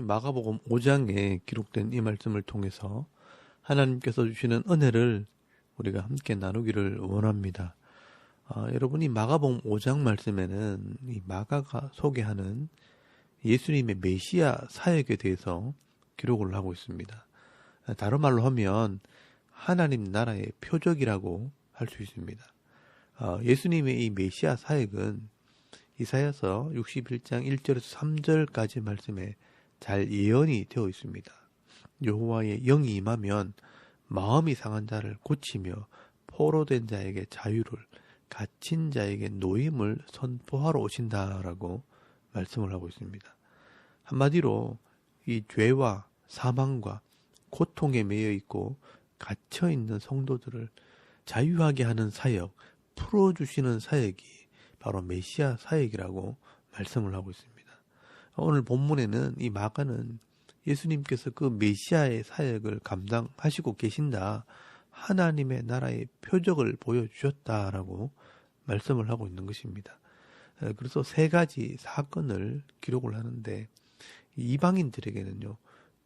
마가복음 5장에 기록된 이 말씀을 통해서 하나님께서 주시는 은혜를 우리가 함께 나누기를 원합니다. 여러분이 마가복음 5장 말씀에는 이 마가가 소개하는 예수님의 메시아 사역에 대해서 기록을 하고 있습니다. 다른 말로 하면 하나님 나라의 표적이라고 할 수 있습니다. 예수님의 이 메시아 사역은 이사야서 61장 1절에서 3절까지 말씀에 잘 예언이 되어 있습니다. 여호와의 영이 임하면 마음이 상한 자를 고치며 포로된 자에게 자유를, 갇힌 자에게 노임을 선포하러 오신다라고 말씀을 하고 있습니다. 한마디로 이 죄와 사망과 고통에 매여 있고 갇혀 있는 성도들을 자유하게 하는 사역, 풀어주시는 사역이 바로 메시아 사역이라고 말씀을 하고 있습니다. 오늘 본문에는 이 마가는 예수님께서 그 메시아의 사역을 감당하시고 계신다, 하나님의 나라의 표적을 보여주셨다라고 말씀을 하고 있는 것입니다. 그래서 세 가지 사건을 기록을 하는데, 이방인들에게는요,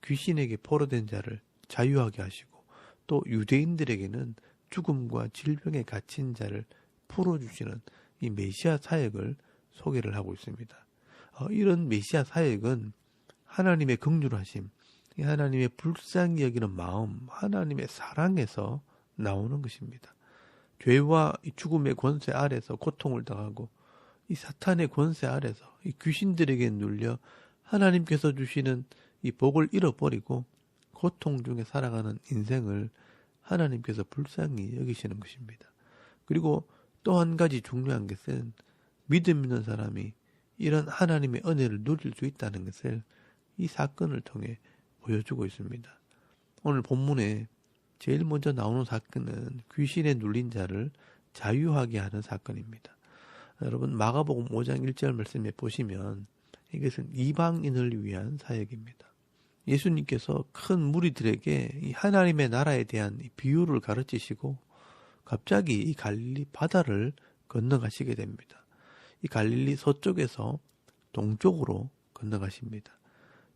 귀신에게 포로된 자를 자유하게 하시고, 또 유대인들에게는 죽음과 질병에 갇힌 자를 풀어주시는 이 메시아 사역을 소개를 하고 있습니다. 이런 메시아 사역은 하나님의 긍휼하심, 하나님의 불쌍히 여기는 마음, 하나님의 사랑에서 나오는 것입니다. 죄와 이 죽음의 권세 아래서 고통을 당하고 이 사탄의 권세 아래서 이 귀신들에게 눌려 하나님께서 주시는 이 복을 잃어버리고 고통 중에 살아가는 인생을 하나님께서 불쌍히 여기시는 것입니다. 그리고 또 한 가지 중요한 것은 믿음 있는 사람이 이런 하나님의 은혜를 누릴 수 있다는 것을 이 사건을 통해 보여주고 있습니다. 오늘 본문에 제일 먼저 나오는 사건은 귀신에 눌린 자를 자유하게 하는 사건입니다. 여러분, 마가복음 5장 1절 말씀에 보시면 이것은 이방인을 위한 사역입니다. 예수님께서 큰 무리들에게 이 하나님의 나라에 대한 비유를 가르치시고 갑자기 이 갈릴리 바다를 건너가시게 됩니다. 이 갈릴리 서쪽에서 동쪽으로 건너가십니다.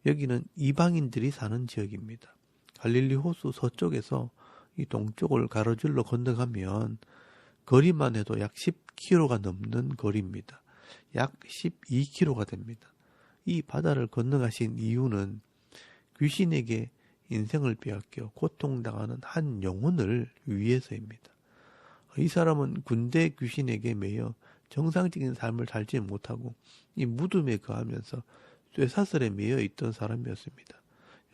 여기는 이방인들이 사는 지역입니다. 갈릴리 호수 서쪽에서 이 동쪽을 가로질러 건너가면 거리만 해도 약 10km가 넘는 거리입니다. 약 12km가 됩니다. 이 바다를 건너가신 이유는 귀신에게 인생을 빼앗겨 고통당하는 한 영혼을 위해서입니다. 이 사람은 군대 귀신에게 매여 정상적인 삶을 살지 못하고 이 무덤에 거하면서 쇠사슬에 매여 있던 사람이었습니다.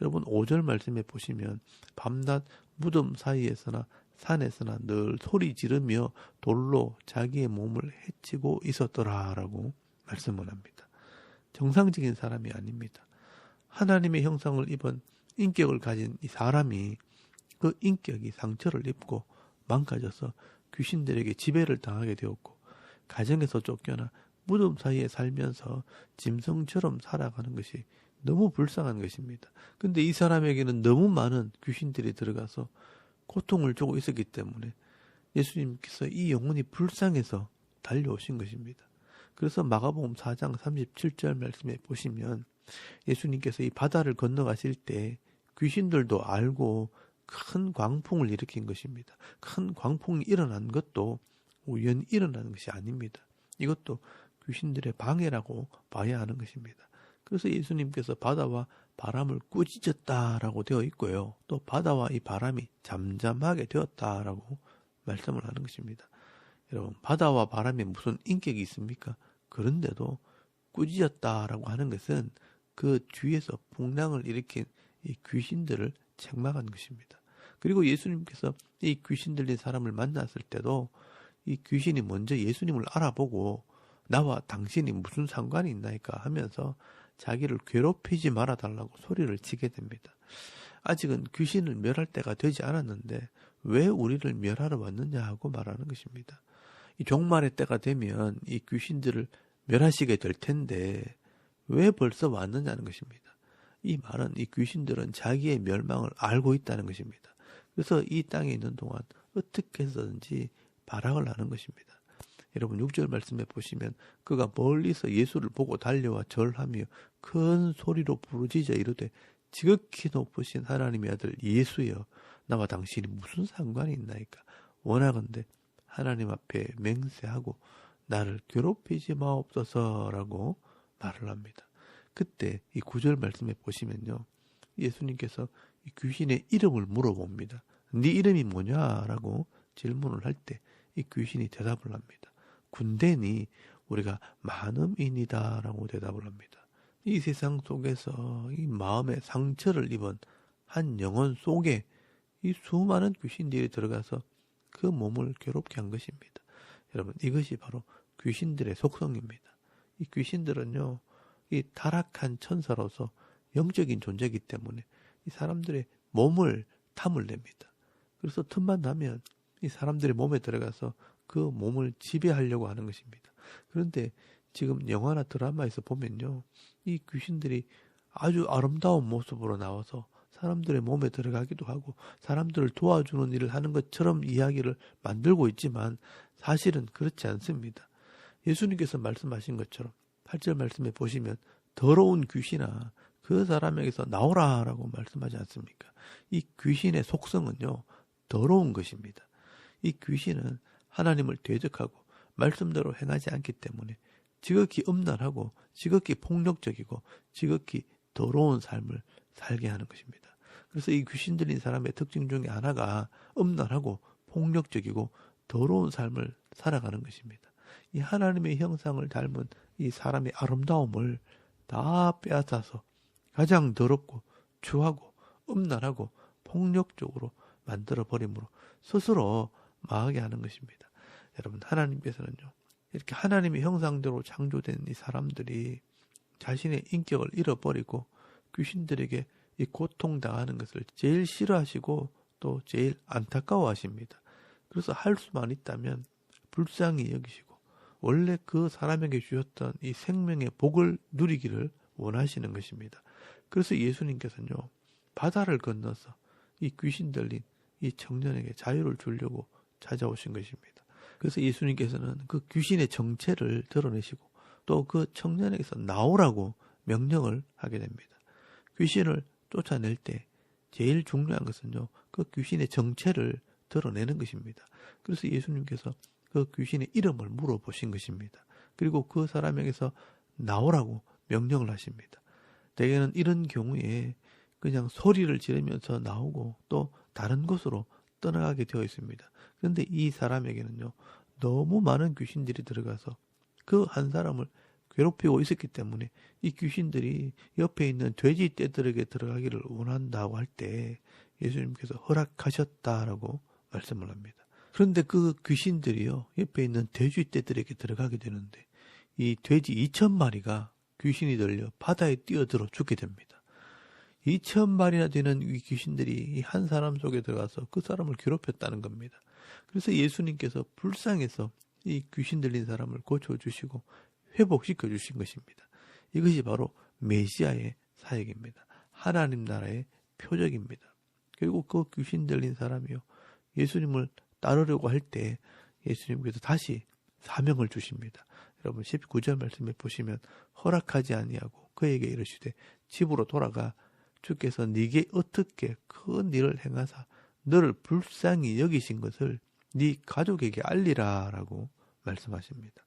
여러분, 5절 말씀에 보시면 밤낮 무덤 사이에서나 산에서나 늘 소리 지르며 돌로 자기의 몸을 해치고 있었더라라고 말씀을 합니다. 정상적인 사람이 아닙니다. 하나님의 형상을 입은 인격을 가진 이 사람이 그 인격이 상처를 입고 망가져서 귀신들에게 지배를 당하게 되었고, 가정에서 쫓겨나 무덤 사이에 살면서 짐승처럼 살아가는 것이 너무 불쌍한 것입니다. 근데 이 사람에게는 너무 많은 귀신들이 들어가서 고통을 주고 있었기 때문에 예수님께서 이 영혼이 불쌍해서 달려오신 것입니다. 그래서 마가복음 4장 37절 말씀에 보시면 예수님께서 이 바다를 건너가실 때 귀신들도 알고 큰 광풍을 일으킨 것입니다. 큰 광풍이 일어난 것도 우연히 일어나는 것이 아닙니다. 이것도 귀신들의 방해라고 봐야 하는 것입니다. 그래서 예수님께서 바다와 바람을 꾸짖었다라고 되어 있고요. 또 바다와 이 바람이 잠잠하게 되었다라고 말씀을 하는 것입니다. 여러분, 바다와 바람에 무슨 인격이 있습니까? 그런데도 꾸짖었다라고 하는 것은 그 주위에서 풍랑을 일으킨 이 귀신들을 책망한 것입니다. 그리고 예수님께서 이 귀신 들린 사람을 만났을 때도 이 귀신이 먼저 예수님을 알아보고 나와 당신이 무슨 상관이 있나이까 하면서 자기를 괴롭히지 말아달라고 소리를 치게 됩니다. 아직은 귀신을 멸할 때가 되지 않았는데 왜 우리를 멸하러 왔느냐 하고 말하는 것입니다. 이 종말의 때가 되면 이 귀신들을 멸하시게 될 텐데 왜 벌써 왔느냐는 것입니다. 이 말은 이 귀신들은 자기의 멸망을 알고 있다는 것입니다. 그래서 이 땅에 있는 동안 어떻게 해서든지 발악을 하는 것입니다. 여러분 6절 말씀에 보시면 그가 멀리서 예수를 보고 달려와 절하며 큰 소리로 부르짖어 이르되 지극히 높으신 하나님의 아들 예수여 나와 당신이 무슨 상관이 있나이까. 원하건대 하나님 앞에 맹세하고 나를 괴롭히지 마옵소서라고 말을 합니다. 그때 이 9절 말씀에 보시면요, 예수님께서 이 귀신의 이름을 물어봅니다. 네 이름이 뭐냐라고 질문을 할 때 이 귀신이 대답을 합니다. 군대니 우리가 많음이니다라고 대답을 합니다. 이 세상 속에서 이 마음의 상처를 입은 한 영혼 속에 이 수많은 귀신들이 들어가서 그 몸을 괴롭게 한 것입니다. 여러분, 이것이 바로 귀신들의 속성입니다. 이 귀신들은요, 이 타락한 천사로서 영적인 존재이기 때문에 이 사람들의 몸을 탐을 냅니다. 그래서 틈만 나면 이 사람들의 몸에 들어가서 그 몸을 지배하려고 하는 것입니다. 그런데 지금 영화나 드라마에서 보면요, 이 귀신들이 아주 아름다운 모습으로 나와서 사람들의 몸에 들어가기도 하고 사람들을 도와주는 일을 하는 것처럼 이야기를 만들고 있지만 사실은 그렇지 않습니다. 예수님께서 말씀하신 것처럼 8절 말씀에 보시면 더러운 귀신아 그 사람에게서 나오라라고 말씀하지 않습니까? 이 귀신의 속성은요, 더러운 것입니다. 이 귀신은 하나님을 대적하고 말씀대로 행하지 않기 때문에 지극히 음란하고 지극히 폭력적이고 지극히 더러운 삶을 살게 하는 것입니다. 그래서 이 귀신 들린 사람의 특징 중에 하나가 음란하고 폭력적이고 더러운 삶을 살아가는 것입니다. 이 하나님의 형상을 닮은 이 사람의 아름다움을 다 빼앗아서 가장 더럽고 추하고 음란하고 폭력적으로 만들어버림으로 스스로 망하게 하는 것입니다. 여러분, 하나님께서는요, 이렇게 하나님의 형상대로 창조된 이 사람들이 자신의 인격을 잃어버리고 귀신들에게 이 고통당하는 것을 제일 싫어하시고 또 제일 안타까워하십니다. 그래서 할 수만 있다면 불쌍히 여기시고 원래 그 사람에게 주셨던 이 생명의 복을 누리기를 원하시는 것입니다. 그래서 예수님께서는요, 바다를 건너서 이 귀신 들린 이 청년에게 자유를 주려고 찾아오신 것입니다. 그래서 예수님께서는 그 귀신의 정체를 드러내시고 또 그 청년에게서 나오라고 명령을 하게 됩니다. 귀신을 쫓아낼 때 제일 중요한 것은요, 그 귀신의 정체를 드러내는 것입니다. 그래서 예수님께서 그 귀신의 이름을 물어보신 것입니다. 그리고 그 사람에게서 나오라고 명령을 하십니다. 대개는 이런 경우에 그냥 소리를 지르면서 나오고 또 다른 곳으로 떠나가게 되어 있습니다. 그런데 이 사람에게는요, 너무 많은 귀신들이 들어가서 그 한 사람을 괴롭히고 있었기 때문에 이 귀신들이 옆에 있는 돼지 떼들에게 들어가기를 원한다고 할 때 예수님께서 허락하셨다라고 말씀을 합니다. 그런데 그 귀신들이요, 옆에 있는 돼지 떼들에게 들어가게 되는데 이 돼지 2,000마리가 귀신이 들려 바다에 뛰어들어 죽게 됩니다. 2,000마리나 되는 이 귀신들이 이 한 사람 속에 들어가서 그 사람을 괴롭혔다는 겁니다. 그래서 예수님께서 불쌍해서 이 귀신 들린 사람을 고쳐주시고 회복시켜 주신 것입니다. 이것이 바로 메시아의 사역입니다. 하나님 나라의 표적입니다. 그리고 그 귀신 들린 사람이요, 예수님을 따르려고 할 때 예수님께서 다시 사명을 주십니다. 여러분 19절 말씀에 보시면 허락하지 아니하고 그에게 이르시되 집으로 돌아가 주께서 네게 어떻게 큰 일을 행하사 너를 불쌍히 여기신 것을 네 가족에게 알리라 라고 말씀하십니다.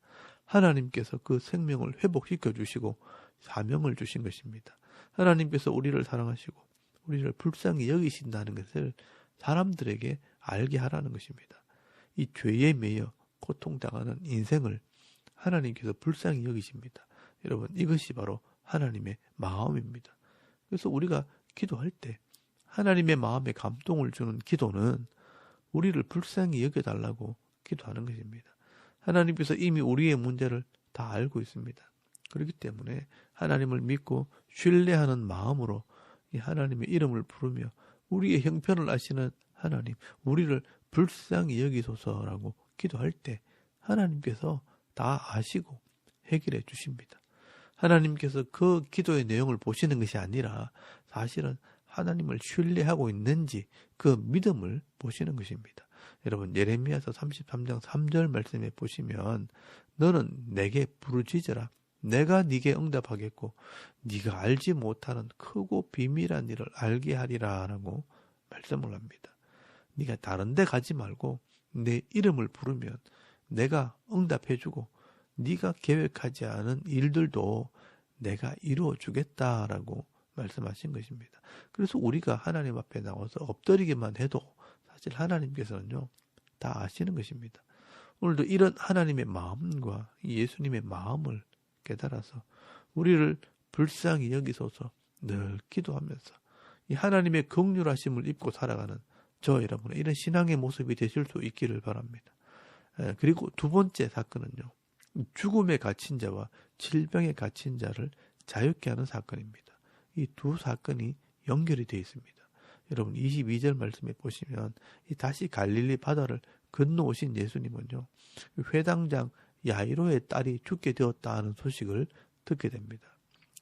하나님께서 그 생명을 회복시켜 주시고 사명을 주신 것입니다. 하나님께서 우리를 사랑하시고 우리를 불쌍히 여기신다는 것을 사람들에게 알게 하라는 것입니다. 이 죄에 매여 고통당하는 인생을 하나님께서 불쌍히 여기십니다. 여러분, 이것이 바로 하나님의 마음입니다. 그래서 우리가 기도할 때 하나님의 마음에 감동을 주는 기도는 우리를 불쌍히 여겨달라고 기도하는 것입니다. 하나님께서 이미 우리의 문제를 다 알고 있습니다. 그렇기 때문에 하나님을 믿고 신뢰하는 마음으로 이 하나님의 이름을 부르며 우리의 형편을 아시는 하나님, 우리를 불쌍히 여기소서라고 기도할 때 하나님께서 다 아시고 해결해 주십니다. 하나님께서 그 기도의 내용을 보시는 것이 아니라 사실은 하나님을 신뢰하고 있는지 그 믿음을 보시는 것입니다. 여러분 예레미야서 33장 3절 말씀에 보시면 너는 내게 부르짖으라 내가 네게 응답하겠고 네가 알지 못하는 크고 비밀한 일을 알게 하리라 라고 말씀을 합니다. 네가 다른 데 가지 말고 내 이름을 부르면 내가 응답해주고 네가 계획하지 않은 일들도 내가 이루어 주겠다라고 말씀하신 것입니다. 그래서 우리가 하나님 앞에 나와서 엎드리기만 해도 사실 하나님께서는요 다 아시는 것입니다. 오늘도 이런 하나님의 마음과 예수님의 마음을 깨달아서 우리를 불쌍히 여기소서 늘 기도하면서 이 하나님의 긍휼하심을 입고 살아가는 저 여러분의 이런 신앙의 모습이 되실 수 있기를 바랍니다. 그리고 두 번째 사건은요. 죽음에 갇힌 자와 질병에 갇힌 자를 자유케 하는 사건입니다. 이 두 사건이 연결이 되어 있습니다. 여러분 22절 말씀에 보시면 다시 갈릴리 바다를 건너오신 예수님은요. 회당장 야이로의 딸이 죽게 되었다 하는 소식을 듣게 됩니다.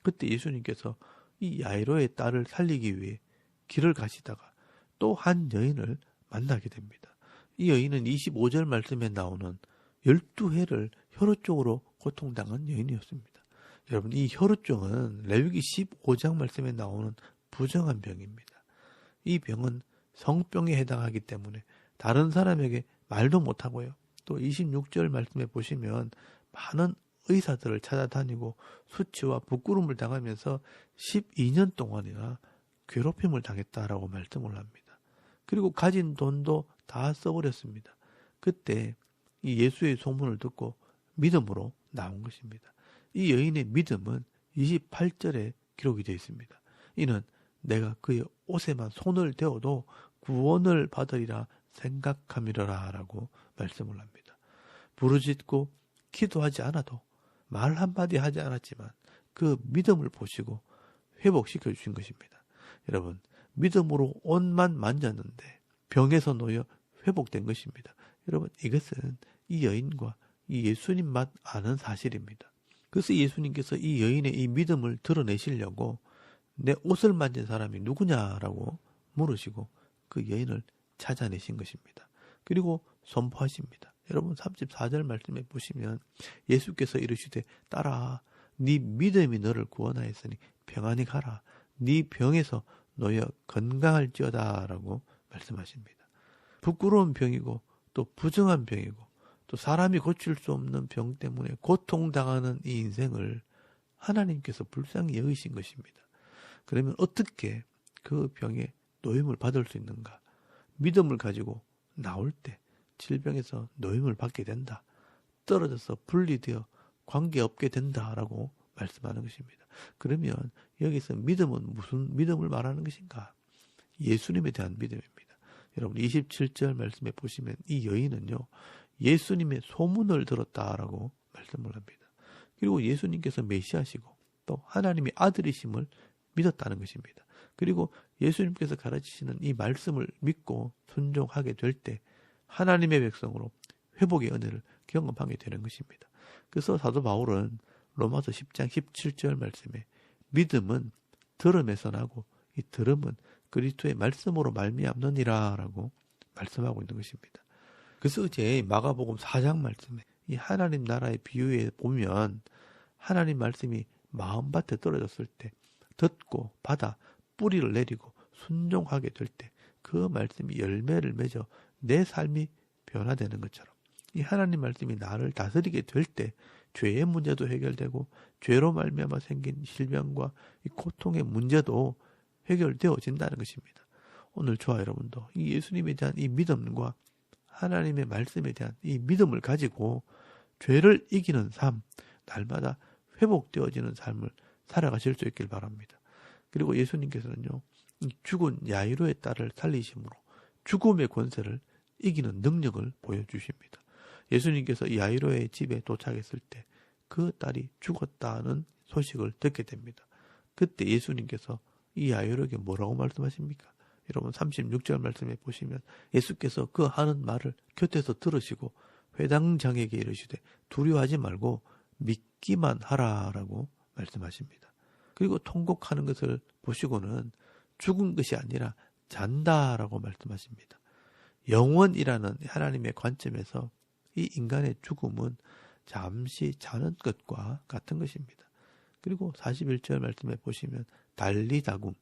그때 예수님께서 이 야이로의 딸을 살리기 위해 길을 가시다가 또 한 여인을 만나게 됩니다. 이 여인은 25절 말씀에 나오는 12해를 혈우증으로 고통당한 여인이었습니다. 여러분 이 혈우증은 레위기 15장 말씀에 나오는 부정한 병입니다. 이 병은 성병에 해당하기 때문에 다른 사람에게 말도 못하고요. 또 26절 말씀에 보시면 많은 의사들을 찾아다니고 수치와 부끄러움을 당하면서 12년 동안이나 괴롭힘을 당했다라고 말씀을 합니다. 그리고 가진 돈도 다 써버렸습니다. 그때 이 예수의 소문을 듣고 믿음으로 나온 것입니다. 이 여인의 믿음은 28절에 기록이 되어 있습니다. 이는 내가 그의 옷에만 손을 대어도 구원을 받으리라 생각함이라 라고 말씀을 합니다. 부르짖고 기도하지 않아도 말 한마디 하지 않았지만 그 믿음을 보시고 회복시켜 주신 것입니다. 여러분 믿음으로 옷만 만졌는데 병에서 놓여 회복된 것입니다. 여러분 이것은 이 여인과 이 예수님만 아는 사실입니다. 그래서 예수님께서 이 여인의 이 믿음을 드러내시려고 내 옷을 만진 사람이 누구냐라고 물으시고 그 여인을 찾아내신 것입니다. 그리고 선포하십니다. 여러분 34절 말씀에 보시면 예수께서 이르시되 딸아 네 믿음이 너를 구원하였으니 평안히 가라. 네 병에서 놓여 건강할지어다 라고 말씀하십니다. 부끄러운 병이고 또 부정한 병이고 또 사람이 고칠 수 없는 병 때문에 고통당하는 이 인생을 하나님께서 불쌍히 여기신 것입니다. 그러면 어떻게 그 병에 노임을 받을 수 있는가? 믿음을 가지고 나올 때 질병에서 노임을 받게 된다. 떨어져서 분리되어 관계없게 된다라고 말씀하는 것입니다. 그러면 여기서 믿음은 무슨 믿음을 말하는 것인가? 예수님에 대한 믿음입니다. 여러분 27절 말씀에 보시면 이 여인은요. 예수님의 소문을 들었다라고 말씀을 합니다. 그리고 예수님께서 메시아시고 또 하나님의 아들이심을 믿었다는 것입니다. 그리고 예수님께서 가르치시는 이 말씀을 믿고 순종하게 될 때 하나님의 백성으로 회복의 은혜를 경험하게 되는 것입니다. 그래서 사도 바울은 로마서 10장 17절 말씀에 믿음은 들음에서 나고 이 들음은 그리스도의 말씀으로 말미암느니라 라고 말씀하고 있는 것입니다. 그래서 이제 마가복음 4장 말씀에 이 하나님 나라의 비유에 보면 하나님 말씀이 마음밭에 떨어졌을 때 듣고 받아 뿌리를 내리고 순종하게 될 때 그 말씀이 열매를 맺어 내 삶이 변화되는 것처럼 이 하나님 말씀이 나를 다스리게 될 때 죄의 문제도 해결되고 죄로 말미암아 생긴 질병과 이 고통의 문제도 해결되어진다는 것입니다. 오늘 저와 여러분도 이 예수님에 대한 이 믿음과 하나님의 말씀에 대한 이 믿음을 가지고 죄를 이기는 삶, 날마다 회복되어지는 삶을 살아가실 수 있길 바랍니다. 그리고 예수님께서는요, 죽은 야이로의 딸을 살리심으로 죽음의 권세를 이기는 능력을 보여주십니다. 예수님께서 야이로의 집에 도착했을 때 그 딸이 죽었다는 소식을 듣게 됩니다. 그때 예수님께서 이 야이로에게 뭐라고 말씀하십니까? 여러분 36절 말씀에 보시면 예수께서 그 하는 말을 곁에서 들으시고 회당장에게 이르시되 두려워하지 말고 믿기만 하라라고 말씀하십니다. 그리고 통곡하는 것을 보시고는 죽은 것이 아니라 잔다라고 말씀하십니다. 영원이라는 하나님의 관점에서 이 인간의 죽음은 잠시 자는 것과 같은 것입니다. 그리고 41절 말씀에 보시면 달리다굼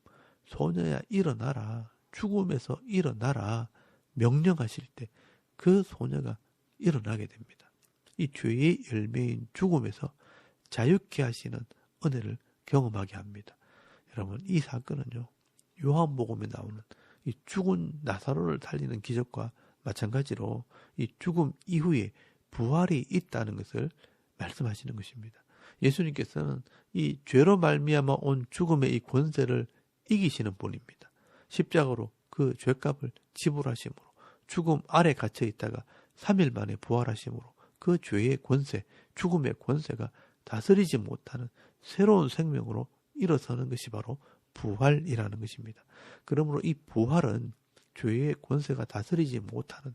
소녀야 일어나라 죽음에서 일어나라 명령하실 때 그 소녀가 일어나게 됩니다. 이 죄의 열매인 죽음에서 자유케 하시는 은혜를 경험하게 합니다. 여러분 이 사건은요 요한복음에 나오는 이 죽은 나사로를 살리는 기적과 마찬가지로 이 죽음 이후에 부활이 있다는 것을 말씀하시는 것입니다. 예수님께서는 이 죄로 말미암아 온 죽음의 이 권세를 이기시는 분입니다. 십자가로 그 죄값을 지불하심으로 죽음 아래 갇혀 있다가 3일 만에 부활하심으로 그 죄의 권세, 죽음의 권세가 다스리지 못하는 새로운 생명으로 일어서는 것이 바로 부활이라는 것입니다. 그러므로 이 부활은 죄의 권세가 다스리지 못하는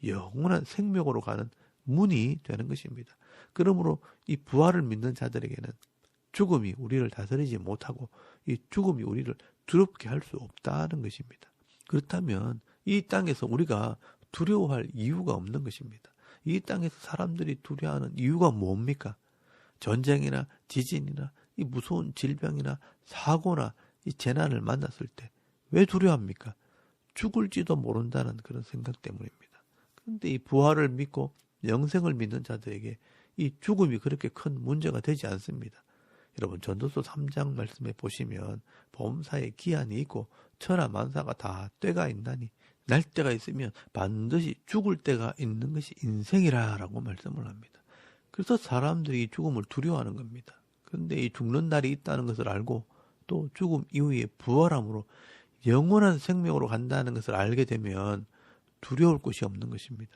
영원한 생명으로 가는 문이 되는 것입니다. 그러므로 이 부활을 믿는 자들에게는 죽음이 우리를 다스리지 못하고 이 죽음이 우리를 두렵게 할 수 없다는 것입니다. 그렇다면 이 땅에서 우리가 두려워할 이유가 없는 것입니다. 이 땅에서 사람들이 두려워하는 이유가 뭡니까? 전쟁이나 지진이나 이 무서운 질병이나 사고나 이 재난을 만났을 때 왜 두려워합니까? 죽을지도 모른다는 그런 생각 때문입니다. 그런데 이 부활을 믿고 영생을 믿는 자들에게 이 죽음이 그렇게 큰 문제가 되지 않습니다. 여러분 전도서 3장 말씀에 보시면 범사에 기한이 있고 천하만사가 다 때가 있나니 날 때가 있으면 반드시 죽을 때가 있는 것이 인생이라라고 말씀을 합니다. 그래서 사람들이 죽음을 두려워하는 겁니다. 그런데 이 죽는 날이 있다는 것을 알고 또 죽음 이후에 부활함으로 영원한 생명으로 간다는 것을 알게 되면 두려울 것이 없는 것입니다.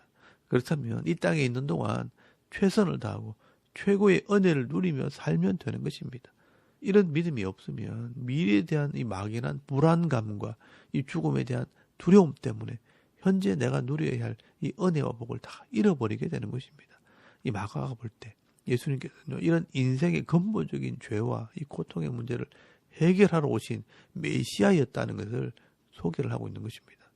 그렇다면 이 땅에 있는 동안 최선을 다하고 최고의 은혜를 누리며 살면 되는 것입니다. 이런 믿음이 없으면 미래에 대한 이 막연한 불안감과 이 죽음에 대한 두려움 때문에 현재 내가 누려야 할 이 은혜와 복을 다 잃어버리게 되는 것입니다. 이 마가가 볼 때 예수님께서는 이런 인생의 근본적인 죄와 이 고통의 문제를 해결하러 오신 메시아였다는 것을 소개를 하고 있는 것입니다.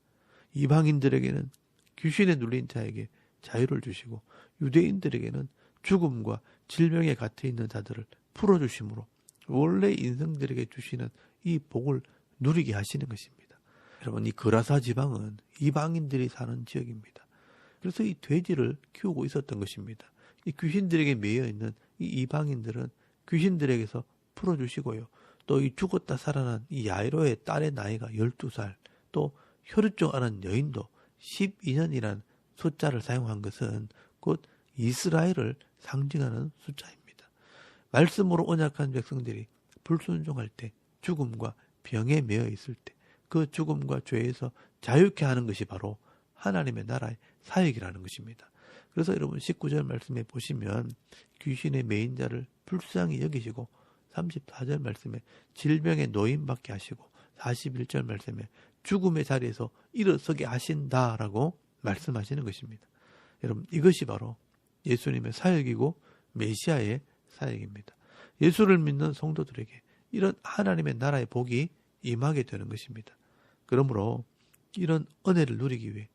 이방인들에게는 귀신에 눌린 자에게 자유를 주시고 유대인들에게는 죽음과 질병에 갇혀 있는 자들을 풀어주심으로 원래 인생들에게 주시는 이 복을 누리게 하시는 것입니다. 여러분 이 그라사 지방은 이방인들이 사는 지역입니다. 그래서 이 돼지를 키우고 있었던 것입니다. 이 귀신들에게 매여 있는 이 이방인들은 귀신들에게서 풀어주시고요. 또 이 죽었다 살아난 이 야이로의 딸의 나이가 12살, 또 혈루증 앓은 여인도 12년이란 숫자를 사용한 것은 곧 이스라엘을 상징하는 숫자입니다. 말씀으로 언약한 백성들이 불순종할 때 죽음과 병에 매여 있을 때 그 죽음과 죄에서 자유케 하는 것이 바로 하나님의 나라의 사역이라는 것입니다. 그래서 여러분 19절 말씀에 보시면 귀신의 매인 자를 불쌍히 여기시고 34절 말씀에 질병에 노인받게 하시고 41절 말씀에 죽음의 자리에서 일어서게 하신다라고 말씀하시는 것입니다. 여러분 이것이 바로 예수님의 사역이고 메시아의 사역입니다. 예수를 믿는 성도들에게 이런 하나님의 나라의 복이 임하게 되는 것입니다. 그러므로 이런 은혜를 누리기 위해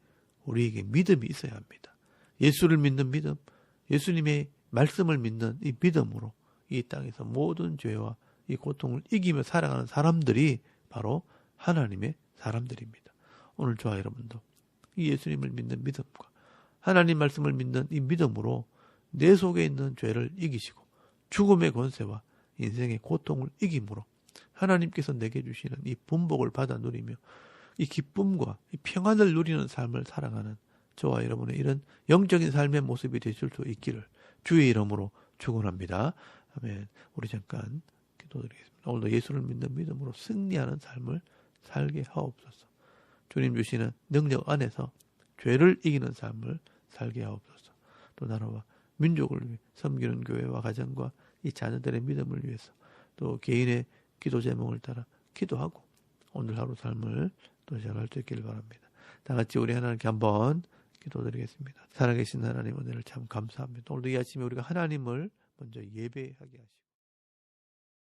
우리에게 믿음이 있어야 합니다. 예수를 믿는 믿음, 예수님의 말씀을 믿는 이 믿음으로 이 땅에서 모든 죄와 이 고통을 이기며 살아가는 사람들이 바로 하나님의 사람들입니다. 오늘 저와 여러분도 이 예수님을 믿는 믿음과 하나님 말씀을 믿는 이 믿음으로 내 속에 있는 죄를 이기시고 죽음의 권세와 인생의 고통을 이김으로 하나님께서 내게 주시는 이 분복을 받아 누리며 이 기쁨과 이 평안을 누리는 삶을 살아가는 저와 여러분의 이런 영적인 삶의 모습이 되실 수 있기를 주의 이름으로 축원합니다. 아멘. 우리 잠깐 기도드리겠습니다. 오늘도 예수를 믿는 믿음으로 승리하는 삶을 살게 하옵소서. 주님 주시는 능력 안에서 죄를 이기는 삶을 살게 하옵소서. 또 나라와 민족을 위해 섬기는 교회와 가정과 이 자녀들의 믿음을 위해서 또 개인의 기도 제목을 따라 기도하고 오늘 하루 삶을 또 시작할 수 있기를 바랍니다. 다 같이 우리 하나님께 한번 기도드리겠습니다. 살아계신 하나님 은혜를 참 감사합니다. 오늘도 이 아침에 우리가 하나님을 먼저 예배하게 하시고